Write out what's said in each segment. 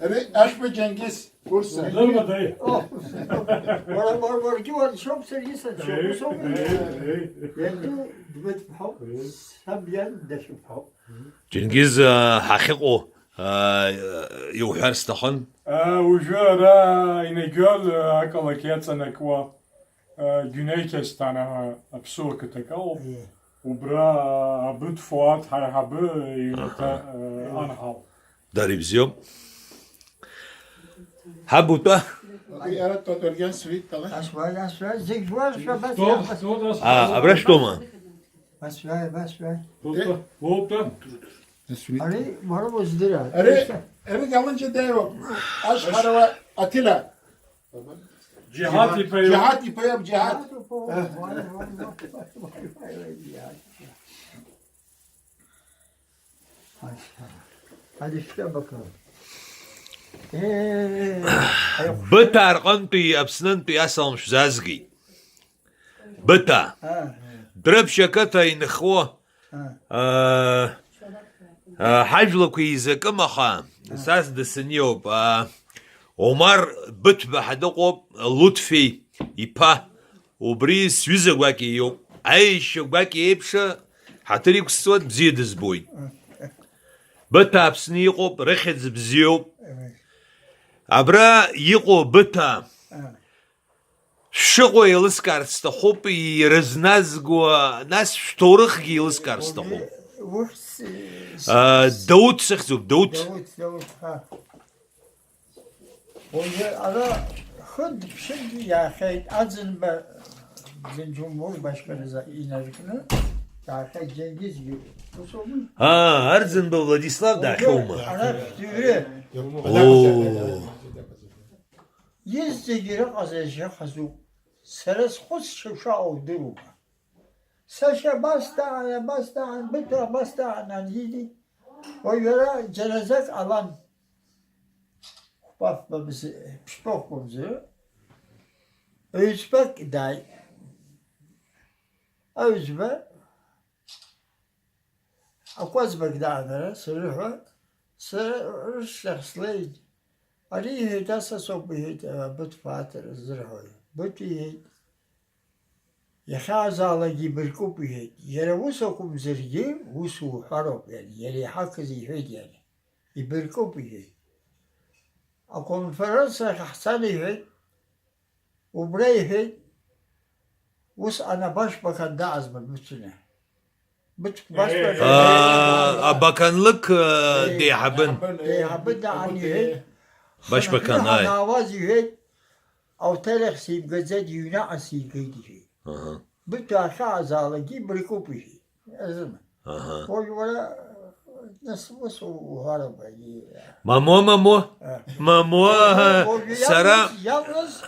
Evet, Aşkı Cengiz, Bursa. Durma dayı. Var ki var çok sergisi çok çok yani evet hap sabyan da şu hap جنجيز حقيقه يوحر استخن Ujara İnegöl akalakiyat anakwa Güney Kestana Apsu Katakal Ubra Abut Fuat Harhabı Yunita Anhal. داريبزيوم حبوتا Bir ara Totörgen Suit talan. aşvaya zikvar şu bas ابرش دوما bas Volta. Ali var bu zdira Evet, yalınca da yok. Aşk Harava Atilla. Cihat İpeyi. Cihat İpayam Cihat. hadi işte bakalım بتا ارقنتي ابسننتي اسلم شزازقي بتا درب شكتا ينخوه حجلكو يزكم خام اساس دسنيوب عمر بت بحدقوب لطفي يبا وبريس سويزك واكي يوب عايش واكي يبشا حتريك السود بزيد زبوي بتا بسنيقوب رخز بزيوب ابرا يقو بتا شقو يلسكار استخوب يرزنازقو ناس شتورخ يلسكار استخوب داود سخزوب داود Davut ha o ara hıd şimdi ya şey azın be Cumhurbaşkanı inerkini ya şey Cengiz gibi bu sorun ارزن بو فلاديسلاف دا حومه ara düğre اوه yüzde gire azıcık hazu seres khos şuşa oldu Saşa basta bitra basta anan yedi o yara cenazek alan Bak bizi pişpok komzu Özbek day Özbek Akwazbek dağlara sırrı sırrı şahslıydı Ali hidasa sobbihit bit fatır zırhı bit yihit يخازالا جيبركوب يهيد يروسكم زرجي وسو حرب يعني يلي حكز يهيد يعني يبركوب يهيد أكون فرنسا حسن يهيد وبري يهيد وس أنا باش بكن داعز من مثلنا بت باش بكن bakanlık دي حبن يهبد عن يهيد Başbakan hay. نواز يهيد أو تلخ سيب جزاد ينعس يهيد يهيد Bütün şazalı gibrikop işi. Yazın. O yuvarla nasıl harabayı. مامو سرا Yalnız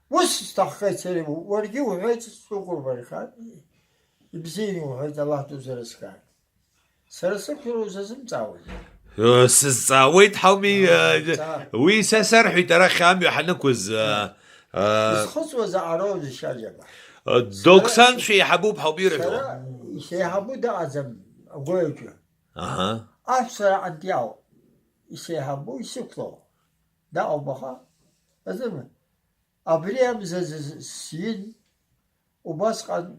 o istahkı bu. Vargi o hiç sokur barikat. Bizini o hiç Allah tuzarız kar. Sarısı kuruzasım çavur. سزاويت حومي وي سسرحي ترى خام يحنكوز خص وزعروز الشجرة. 90 شي حبوب حبير şey habu da azam goyucu. اها Afsara antiyav. şey habu isuklo. Da obaha. Azam mı? Abriyam sin o başkan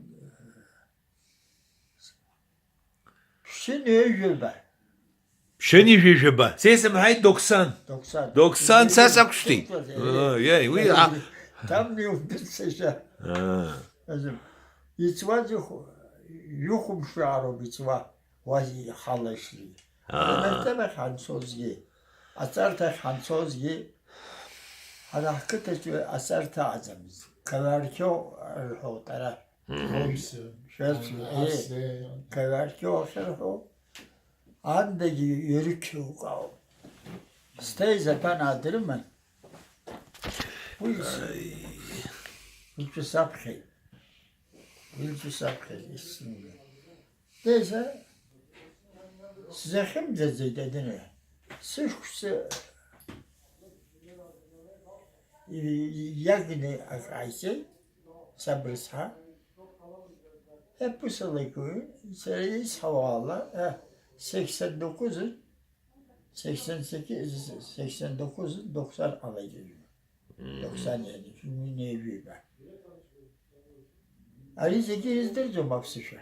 şimdi yüzbe. شنو في جبه سيسم هاي 90 90. 90 ساسا كشتي ياي وي Tam yok bir seçe. Azam. Yitzva yukum şu aro yitzva. Vazi halaşlı. Mektemek hansozgi. Asarta hansozgi. Harakete asarta azamiz. Kavarkyo arho taraf. Şersi. Kavarkyo şerho. Andagi yürük yok. Stay zaten adırım ben. Bu işi. Hiçbir sapkı. Hiçbir sapkı. İsmini. Neyse. Size kim dedi dedin? Sıksı. Yagni akayse. Sabrısa. Hep bu salı koyun. Seriyiz havalı. 89'un 88, 89, 90 alaydı. 97, şimdi ne büyüyor ben. Ali zekizdir mapsışa.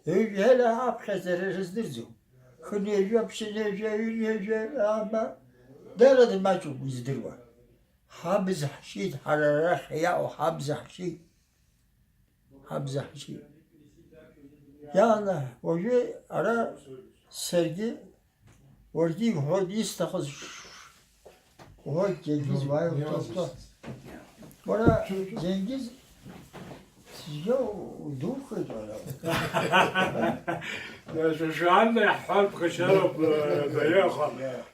Öyle hele apkazları rızdır. Kınıyor, pişinecek, ama derdi maçum izdir var. Habz hşid harara ya o habz hşid. Habz hşid. Ya Allah, o ara sergi ordi hodi istakız. O Cengiz var topla. Bana Cengiz ya dur kıydı. شو عندنا حرب خشرب ضيقة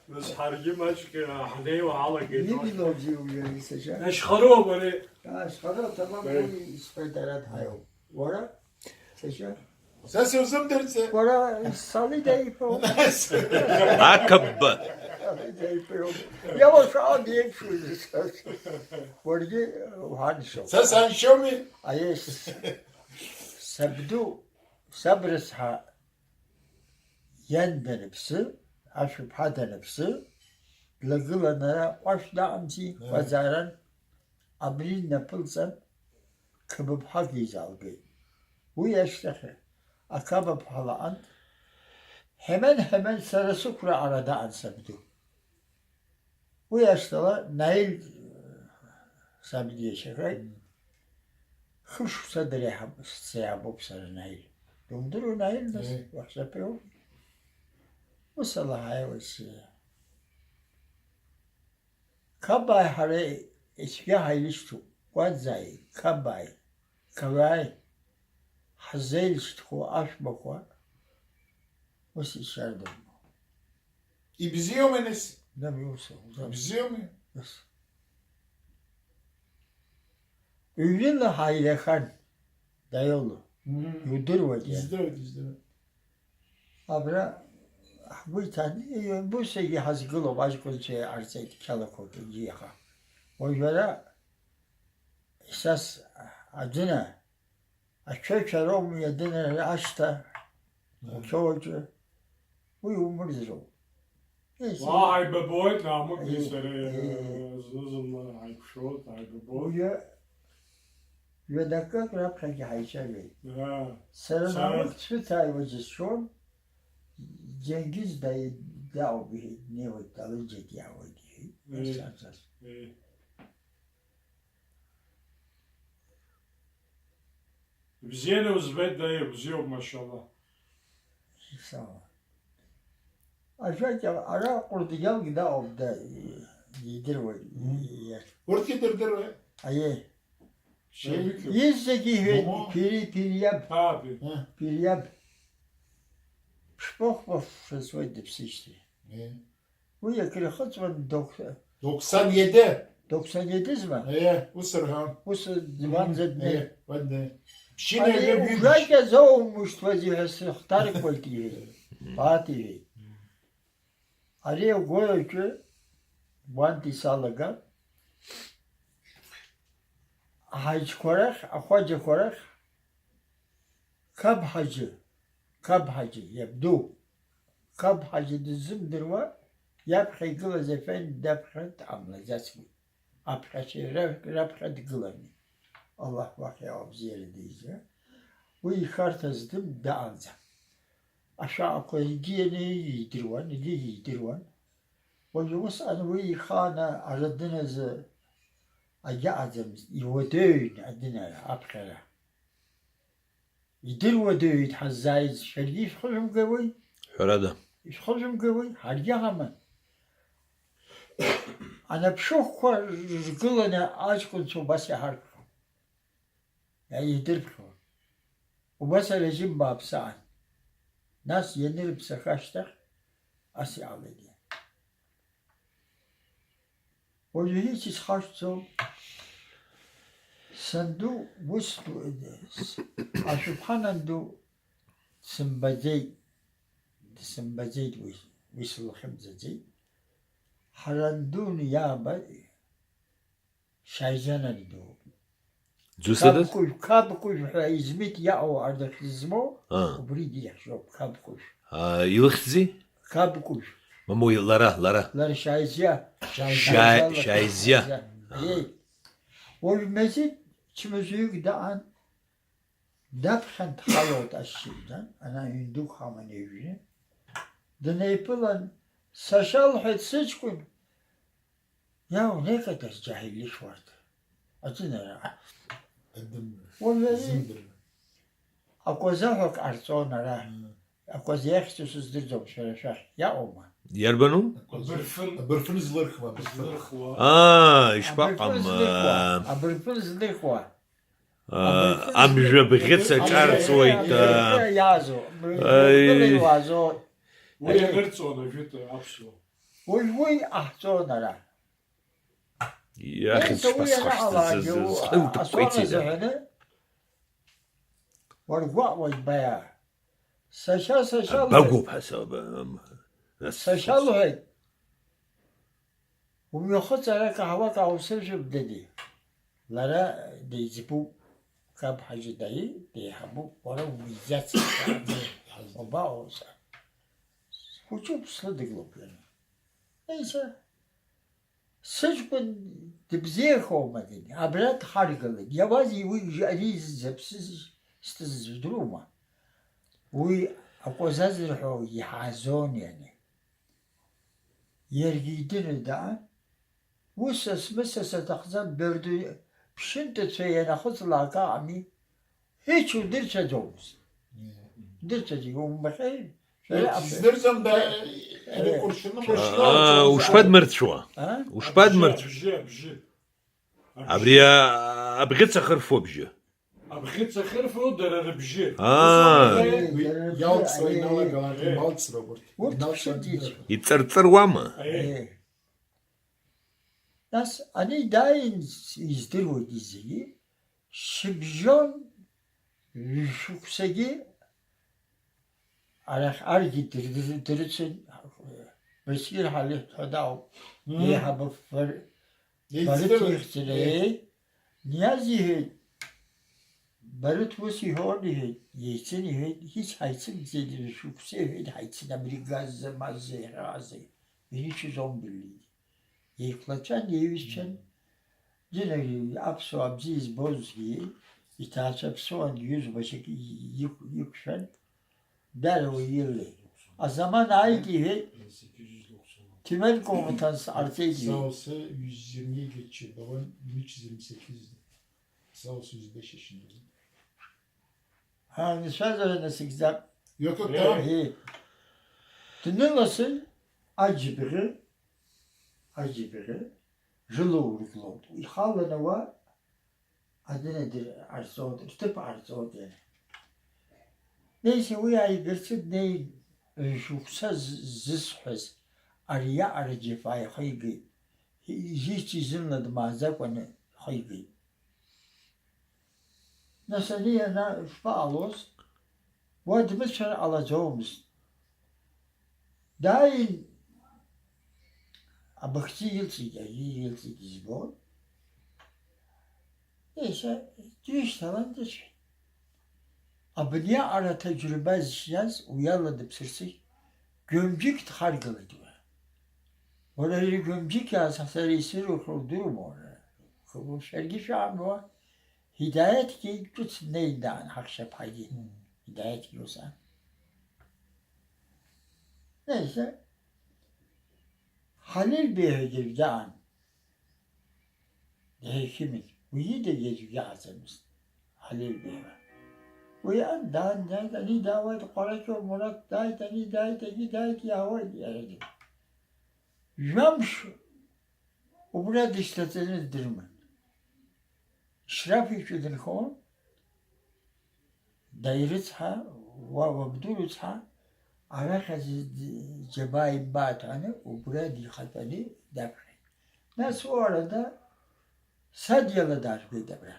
بس حرجي ماشك حني وعلى Ne كده bir loji uyuyor seçer. ايش خروب بري Ya şkada tamam bu ispedarat hayo. Bora seçer. Sen sözüm derse. Bora salı da yapıyor. عكب Salı da yapıyor. Yavaş al diye şöyle. Borge hani şu. Sen şu mi? Ayes. Sabdu sabresha yende nefsi aşıp hada nefsi lagılanara başla amsi vazaran abrin yapılsan kıbıp hak izalgı. Bu yaştaki akabı pahaan hemen sarısı kura arada ansabdu. Bu yaştalar nail sabdiye şekay خش صدري سيابو بصر نايل يمدروا نايل بس وحشبه وصل هاي وسيا كباي هري اشياء هايلشتو وازاي كباي كباي حزيلشتو اشبكوا وسي شاردم İbziyor muyuz? لم يوصل İbziyor mu? بس Övünle haylekan dayolu yudur var ya. İzliyor. Abra bu tane bu şeyi hazgılo başka şey arsaydı kalakotu ciha. O yüzden esas adına açıkçası mu yedine açta o çocuğu bu umurdur o. Neyse. هاي ببوت نعمك يسري زوزم هاي بشوت هاي Bu ببوت ya ve dakika rapkaki hayşer ها Selamlık çıtay vazisyon Cengiz dayı dav bir ne o dalınca diye o diye. إيه. بزينة وزبيت داير بزيوب ما شاء الله Sağ ol. Aşağı ara kurduğum gida obda yedir var. Kurt getirdir ve Ayı. şey büküyor. Yüzdeki Mama. piriyab هابي piriyab. Şpoh şöyle işte. Bu yakın kaçman 97. 97 mi? Bu sırhan. Bu divan zedne. Ben de. Şimdi Hani evde büyümüş. Ukrayna zavmuş vazifesi Tarık Politiği. Fatih. Ali Goyçu Banti Salaga Hacı Korak, Ahvacı Korak Kab Hacı yabdu Kab Hacı dizimdir var yapxı gıla zefen dapxat amla zasmi apxaşı rapxat gılani Allah vakya obziyeli diyece bu ikartazdım da anza aşağı koy diyeni yidirvan وجوس أنا وي خانة أردنا ز أجازم يودين عندنا أبخرة يدير ودين حزايز شريف خشم قوي حرادة إيش خشم قوي هرجعها من أنا بشوف قلنا أشكون شو بس يحرك يعني يدير بخور وبس رجيم باب ساعة ناس ينير بسخاشتك أسي على O hiç ishaçto sandu wustu ashubhanandu simbazay wislu khamzay harandun yaba shayjanandu جسدت kabkuş hizmet ya o ardakizmo اه buridi yaxşop kabkuş يلخزي kabkuş Mamu lara. Lar şaizya. Şaizya. İyi. O mezit çimözüyük dağın dapxan txalot aşşibdan. Ana yündük haman evini. Deneypilan saşal hetsizç kun. Ya ne kadar cahillik vardı. Adı ne ya? Vallahi akozahok arsonara. Akozayakçısızdır şöyle ya olma. Yerbenu? برفن زلرخ var. İşbak am. Abırpın zlıkwa. Am jebğitsa çarsoyt. Yazo. Ay. Yazo. ويا غرتسون جيت ابسو Uy ahsonara. Ya akhi Sonra var baya. Saşal Bagub hasab. saşal hay. وميخد لك هواك أو سرج بددي لا دي زبو كاب حاجة داي دي حبو ولا وميزات وباو سا وشوف صدق لو يعني ليس سجبن تبزير خو مدني عبرات خارقة لك يوازي وي عزيز زبسز استزدروما وي أقو زازرحو يحازون يعني يرقيدن دا وسس مسس تخزن بردو بشنت تسوينا خذ لاقا عمي هيك ودرسة جوز درسة جيهم بخير Çizdirsem de eli kurşunu وشباد مرت شوا ها وشباد مرت بجي عبريا أبغيت خرفو بجي ابخيت خرفو در بجي Yalt sırayla galardı. Malt sıra var. وقت شديد يتسرطر واما ايه ناس أنا داين يزدروا ديزي شبجون شوكسجي على أرجي درسن بسير حاله هداو يهاب بريت يختلي نيازي بريت وسي هوني يسني hiç haysın zedi şukse haysın Amerikaz mazze razı 1311'liydi. Yıklaçan yevisçen yine apso abziz bozgi itaçap soğan yüzbaşı yükşen der o yılı. O zaman ayki Tümen komutansı artıydı. Sağ olsa 120'ye geçiyor. Babam 1328'di. Sağ olsa 105 yaşında. Hani söz öğrenmesi güzel. Yok tamam. İyi. Tünelası acı biri, jılı uğurlu oldu. İhalına var, adı nedir? Arzodur, tıp arzodur. Neyse uyayı görsün neyin şuksa zısfız, arıya arıcı fay haygı. Hiç izinledi mazak onu haygı. Nasıl niye faalos? Vadimiz şöyle alacağımız. Daim abakçı yılsı gizbol. Neyse düş talandır. Abniye ara tecrübe zişyaz uyarladım sırsı. Gömcük hargılı diyor. Oraya gömcük ya sasarı sır durum oraya. Bu şergi şu an var. Hidayet ki tut neyden hakşa payı. Hidayet ki olsa. Neyse. Halil Bey'e girdan. Hekimin. Bu iyi de gecikti hazırmış. Halil Bey'e. Bu yan dağın davaydı. Korakyo Murat dağıt yavaş yerdi. Yamş. O burada işletiniz dirmen. شرافي في الخون دايرتها وبدورتها على خز جباي باتانه وبرادي خطني دبر ناس orada sadyalı darbe debra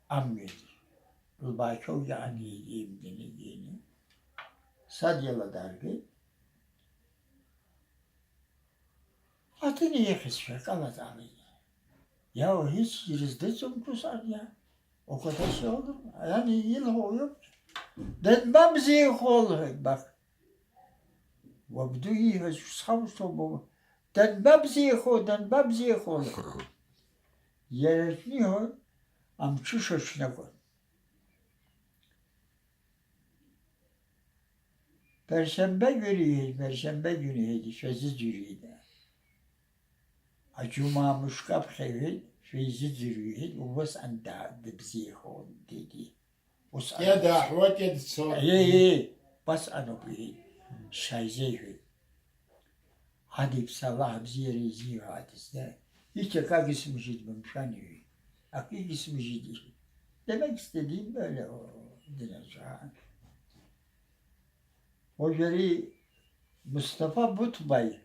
amyedi الباكو يعني يمدني sadyalı darbe atını yakışacak Allah Teala. Ya hiç yüzde çok kusar ya. O kadar şey olur mu? Yani yıl oluyor. Denmem zeyh olur bak. وبدو يهز صوصو بو دن ببزي خو يرتني هو ام تشوش نكو Perşembe günü şezi cürüydü. Cuma muşkap xevi şezi cürüydü. Ubas anda dibzi xo dedi. يا دا حوات يا تصور ايه بس انا بيه شايزيه hadi sabah bizi reziyor hadisler. Hiç yakak ismi ciddim şanıyor. Akik ismi ciddi. Demek istediğim böyle o dinacağım. O yeri Mustafa Butbay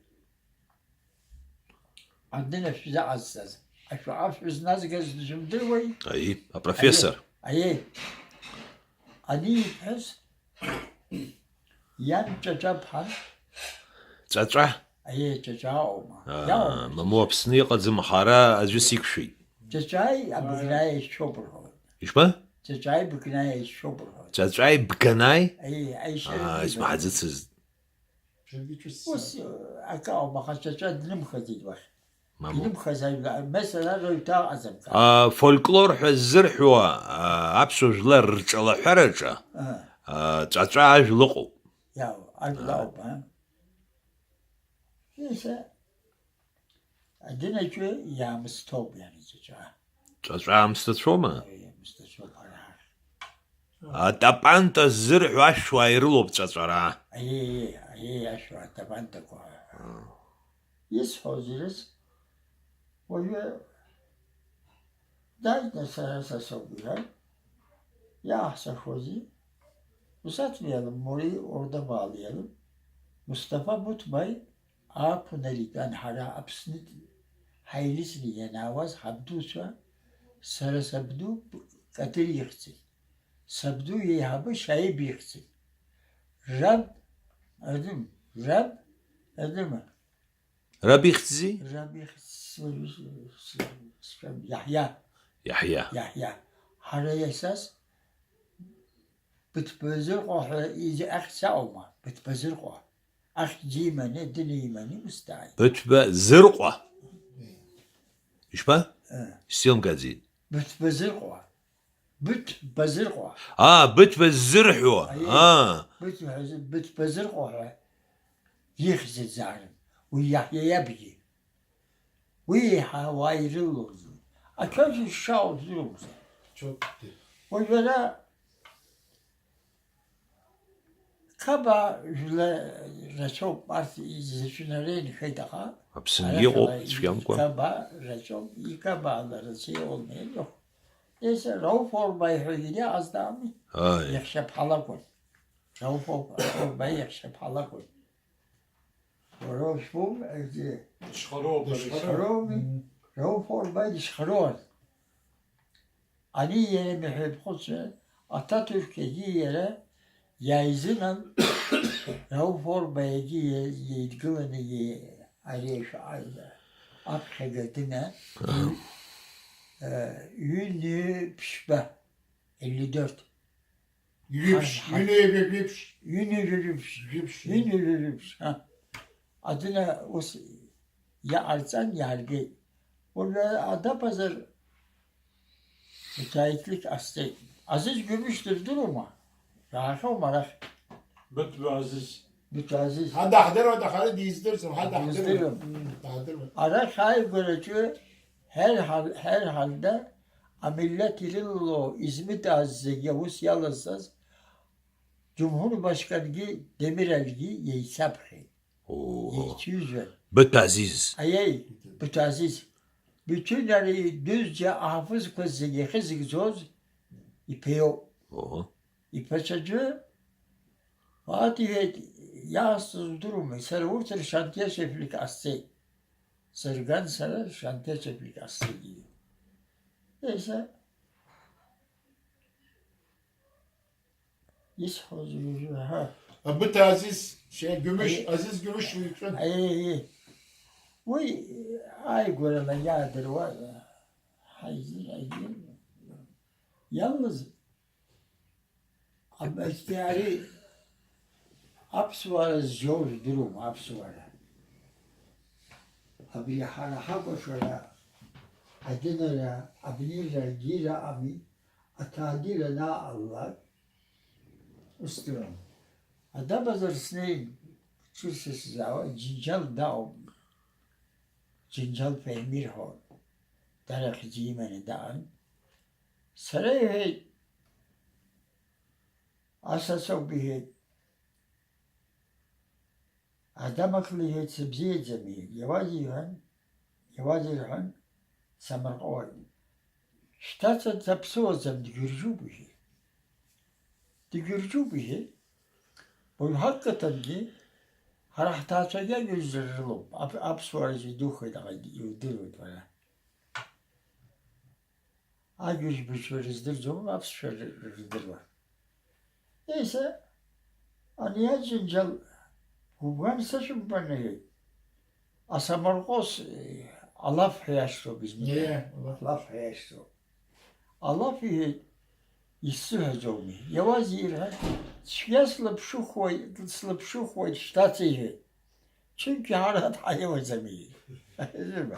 عندنا في عزاز أشو عارف ناس جالس جمدوي اي بروفيسور أيه أني بحس يان تجابها تشاتشا أيه تجاوما يوم ممو بسني قد زمخارا ازو سيكشي تجاي أبغناي شوبر هون ايش با تجاي بغناي شوبر هون تشاتشاي بكناي أيه أي شيء اسمع حزتسز شرقي شو بس أكاو ما خشجت دنم خزيد واحد مامو دنم خزيد مثلا رويتا أزم فولكلور حزر حوا ابسو جلر رجلا حرجا تشاتشا جلقو يا أجلاو ها neyse عندنا شوي يا مستوب يعني تجاه تشاتشا مستشوما مستشوب على تابانت الزرع واشوا يرلو بتشاتشا أي أشوى طبعا تكو يسحو زيرس وهي داينا سرسة صوبيها ya Ahsafozi uzatmayalım, Mori'yi orada bağlayalım. Mustafa Butbay Apınali'den hara apsnit haylisini yenavaz habduswa sara sabdu kadir yıksı. Sabdu yehabı şayib yıksı. Rab adım mi? ربي اختزي Rab Yahya. يحيى Hara esas بتبذر قه إذا أخسأوما بتبذر قه أخ جيماني دنيماني مستعد بتبا زرقة ايش با سيلم قازين بتبذر قه بتبا الزرحوة بتبذر قه يخزي الزعرم ويحيى يبكي ويحا وايرلوز أكاش الشاو زروز Çok gitti. وجلا Kaba reçop artı izleyicilerin heydaha. بسنجي قو تفيام كوا Kaba reçop yıkabaları şey olmuyor yok. Neyse Rauf Orbay höyüyle az daha mı? هاي Yakşap hala koy. Rauf Orbay yakşap hala koy. Rauf bu شخروب Rauf Orbay dışarı. Ali yere mühib kutsu Atatürk'e yere Yaizınan Rauf Orbay'ı yedgılını arayış ayda Akşegatına Ünlü Pişbe 54 Ünlü adına o ya arsan yargı orada Adapazarı müteahhitlik aslı Aziz Gümüş'tür duruma راحوا مرخ بتبعزز müteaziz. هذا حضر وهذا خالد يزدرسم هذا حضر Yüzdürüm. حضر Araç hay görücü her halde millet ilillo İzmit Aziz Yavuz Yalısız Cumhurbaşkanı Demirelgi yeysaphi. Yeysüzü. بتعزيز Ayey müteaziz. Bütünleri düzce hafız kızı yekizlik zoz ipeyo. İpaçacı Fatih yağsız durumu servurtır şantiye şeflik aslı. Sırgan sarar şantiye şeflik aslı gibi. Neyse. Yishozuru ha. أبوت عزيز شيء قمش عزيز قمش ويكفن Ay. Vay ay göreme yadır var. Hayzin. Yalnız ama ihtiyari Apsuvara zor durum apsuvara. Abi hala hako şöyle adınlara abinira gira abi atadira na Allah usturum. Adam azarsın çürses zava cincal dao cincal peymir hol. Darak cimene dağın. Saray hey asasok bir hey. Adam akıllı hey sebziye cemil. Yavazi han samar oy. Ştatsa tapsı o zaman digürcü bu şey. Digürcü bu şey. Bu hakikaten ki harahtatsa gel gözlerim. Apsvarıcı duhu da yudur bana. A göz büçörüzdür canım apsvarıdır var. Neyse anıya cincal hubban saçım bana hey. Asamarkos alaf heyaşto biz mi? Nie, Alaf heyaşto. Alaf iyi issu hecomi. Yavaş yirhan. Я слабшухой штатии. Çünkü harat hayva zemini. Değil mi?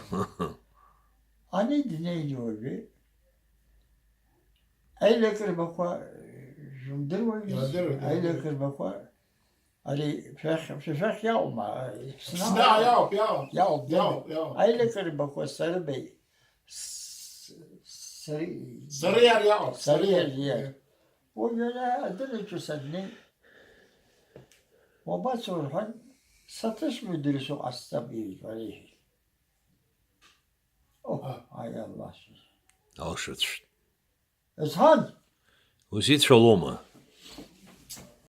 Ani dinleyiyor bir. Eyle kırbakwa jumdur var mı? Ya, dur. Eyle kırbakwa. Ali feh ya olma. Sna ja, ja. Ya olma. Ja. Eyle kırbakwa sarı bey. Sarıyer ja. Sarıyer ya. O göre adını çözenli. Baba Sorhan satış müdürüsü hasta bir var. Oh, hay Allah. Alşıç. Özhan. Uzit şoloma.